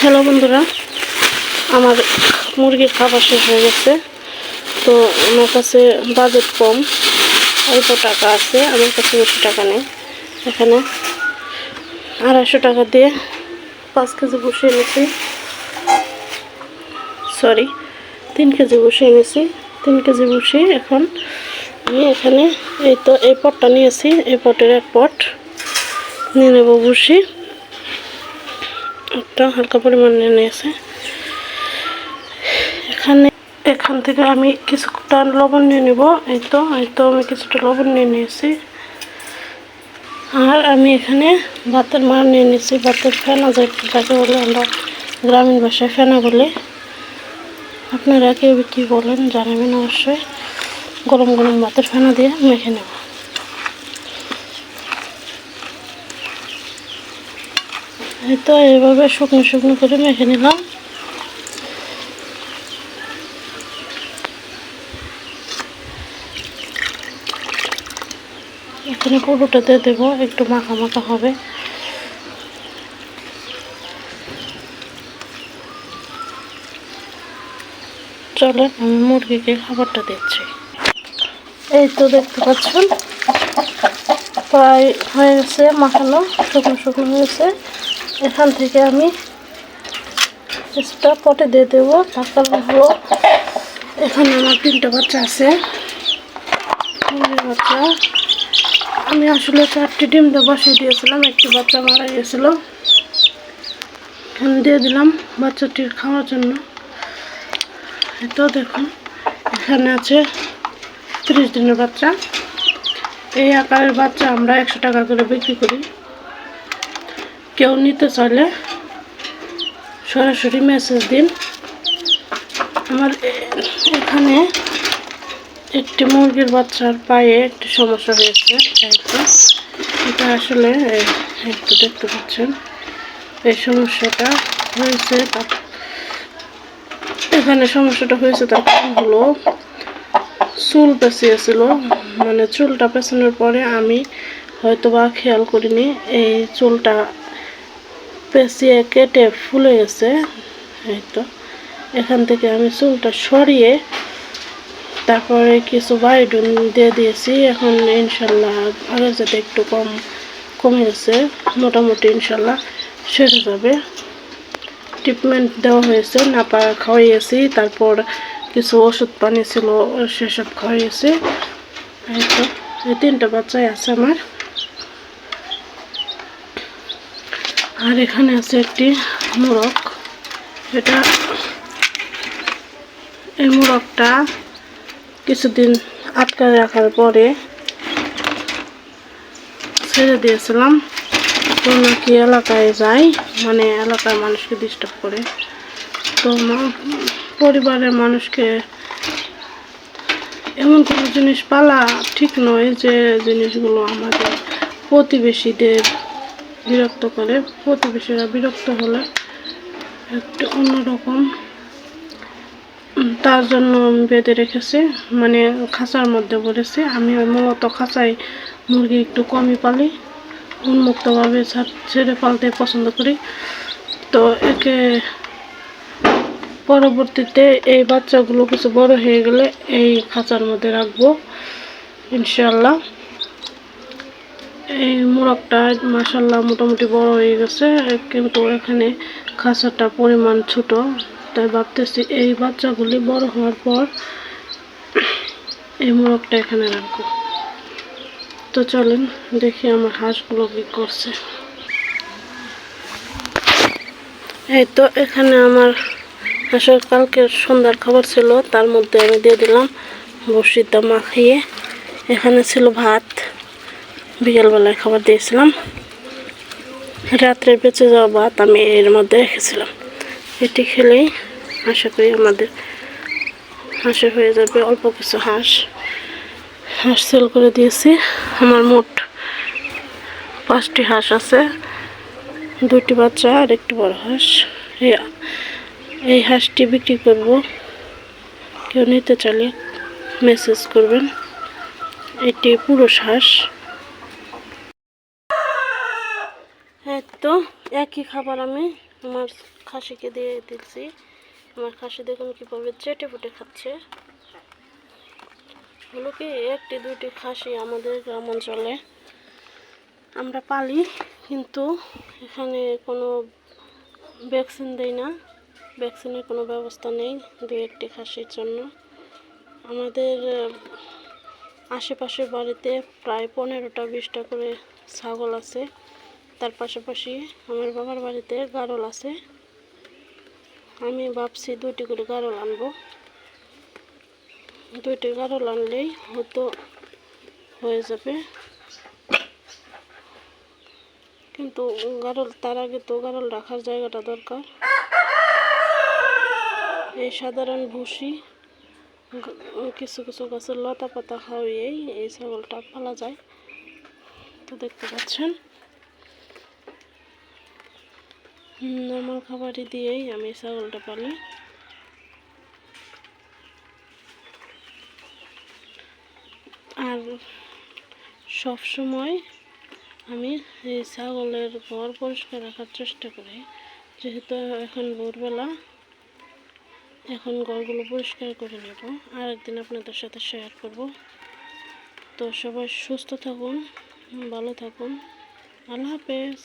Hello বন্ধুরা, আমার মুরগির খাবার শেষ হয়ে গেছে। তো আমার কাছে বাজেট কম, অল্প টাকা আছে, আমার কাছে বেশি টাকা নেই। এখানে 250 টাকা দিয়ে 5 কেজি বসিয়ে নিয়েছি, 3 কেজি বসিয়ে নিয়েছি। 3 কেজি বসিয়ে এখন আমি এখানে এই পটটা নিয়েছি, এই পটের এক পট নিয়ে নেব। বসি একটা হালকা পরিমাণ নিয়ে নিয়েছে। এখান থেকে আমি কিছুটা লবণ নিয়ে নেব। এই তো আমি কিছুটা লবণ নিয়ে নিয়েছি। আর আমি এখানে ভাতের মার নিয়ে নিয়েছি। ভাতের ফেনা যাকে বলে, আমরা গ্রামীণ ভাষায় ফেনা বলে, আপনারা কেউ কী বলেন জানাবেন অবশ্যই। গরম গরম ভাতের ফেনা দিয়ে মেখে নেব। এই তো এইভাবে শুকনো শুকনো করে মেখে নিলাম। এখানে পুরোটা দিয়ে দেবো, একটু মাখা মাখা হবে। চলে আমি মুরগিকে খাবারটা দিচ্ছি। এই তো দেখতে পাচ্ছেন প্রায় হয়ে গেছে মাখানো, শুকনো শুকনো হয়েছে। এখান থেকে আমি কিছুটা পটে দিয়ে দেবো। তার কারণ হলো এখানে আমার 3টা বাচ্চা আছে, মুরগির বাচ্চা। আমি আসলে 4টি ডিম দিয়ে বসিয়ে দিয়েছিলাম, একটি বাচ্চা মারা গিয়েছিল। এখানে দিয়ে দিলাম বাচ্চাটির খাওয়ার জন্য। তো দেখুন এখানে আছে 30 দিনের বাচ্চা। এই আকারের বাচ্চা আমরা 100 টাকা করে বিক্রি করি। কেউ নিতে চাইলে সরাসরি মেসেজ দিন। আমার এখানে একটি মুরগির বাচ্চার পায়ে একটি সমস্যা হয়েছে। এটা আসলে একটু দেখতে পাচ্ছেন, এই সমস্যাটা হয়েছে। এখানে সমস্যাটা হয়েছে তার কারণ হলো চুল পেঁচিয়েছিল। মানে চুলটা পেঁচানোর পরে আমি হয়তোবা খেয়াল করিনি, এই চুলটা পেঁচিয়ে কেটে ফুলে গেছে। এই তো এখান থেকে আমি চুলটা সরিয়ে তারপরে কিছু বায়োটিন দিয়ে দিয়েছি। এখন ইনশাল্লাহ আগের যাতে একটু কমে গেছে, মোটামুটি ইনশাল্লাহ সেরে যাবে। ট্রিটমেন্ট দেওয়া হয়েছে, নাপা খাওয়াইয়েছি, তারপর কিছু ওষুধ পানি ছিল সেসব খাওয়াইয়েছি। এই তো এই 3টা বাচ্চাই আছে আমার। আর এখানে আছে একটি মোরগ। এই মোরগটা কিছুদিন আটকে রাখার পরে ছেড়ে দিয়েছিলাম। তো নাকি এলাকায় যায়, মানে এলাকার মানুষকে ডিস্টার্ব করে। তো পরিবারের মানুষকে এমন কোনো জিনিস পালা ঠিক নয় যে জিনিসগুলো আমাদের প্রতিবেশীদের বিরক্ত করে। প্রতিবেশীরা বিরক্ত হলে একটু অন্যরকম, তার জন্য আমি বেঁধে রেখেছি, মানে খাঁচার মধ্যে বলেছি। আমি মূলত খাঁচায় মুরগি একটু কমই পালি, উন্মুক্তভাবে ছেড়ে পালতে পছন্দ করি। তো একে পরবর্তীতে এই বাচ্চাগুলো কিছু বড় হয়ে গেলে এই খাঁচার মধ্যে রাখবো ইনশাল্লাহ। এই মোরগটা মাশাল্লাহ মোটামুটি বড় হয়ে গেছে, কিন্তু এখানে খাঁচাটা পরিমাণ ছোট। তাই ভাবতেছি এই বাচ্চাগুলি বড় হওয়ার পর এই মোরগটা এখানে রাখবো। তো চলেন দেখি আমার হাঁসগুলো কি করছে। এই তো এখানে আমার হাঁসের কালকের সন্ধ্যার খাবার ছিল, তার মধ্যে আমি দিয়ে দিলাম বড়শিটা মাখিয়ে। এখানে ছিল ভাত, বিকেলবেলায় খাবার দিয়েছিলাম। রাত্রে বেঁচে যাওয়া ভাত আমি এর মধ্যে রেখেছিলাম। এটি খেলেই আশা করি আমাদের হাঁসে হয়ে যাবে। অল্প কিছু হাঁস সেল করে দিয়েছি। আমার মোট 5টি হাঁস আছে, 2টি বাচ্চা আর একটি বড় হাঁস। এই হাঁসটি বিক্রি করব, কেউ নিতে চাইলে মেসেজ করবেন। এটি পুরুষ হাঁস। তো একই খাবার আমি আমার খাসিকে দিয়ে দিচ্ছি। আমার খাসি দেখুন কীভাবে চেটে পুটে খাচ্ছে। হলো কি, একটি দুইটি খাসি আমাদের গ্রাম অঞ্চলে আমরা পালি, কিন্তু এখানে কোনো ভ্যাকসিন দেয় না, ভ্যাকসিনের কোনো ব্যবস্থা নেই দু একটি খাসির জন্য। আমাদের আশেপাশের বাড়িতে প্রায় 15টা 20টা করে ছাগল আছে। তার পাশাপাশি আমার বাবার বাড়িতে গাড়ল আছে। আমি ভাবছি 2টি করে গাড়ল আনবো। 2টি গাড়ল আনলেই হয়তো হয়ে যাবে, কিন্তু গাড়ল তার আগে তো গাড়ল রাখার জায়গাটা দরকার। এই সাধারণ ভুসি, কিছু কিছু গাছের লতা পাতা খাওয়িয়েই এই ছাগলটা পালা যায়। তো দেখতে পাচ্ছেন নর্মাল খাবারই দিয়েই আমি ছাগলটা পালি। আর সব সময় আমি এই ছাগলের ঘর পরিষ্কার রাখার চেষ্টা করি, যেহেতু এখন ভোরবেলা। এখন ঘরগুলো পরিষ্কার করে নেব, আরেকদিন আপনাদের সাথে শেয়ার করব। তো সবাই সুস্থ থাকুন, ভালো থাকুন, আল্লাহ হাফেজ।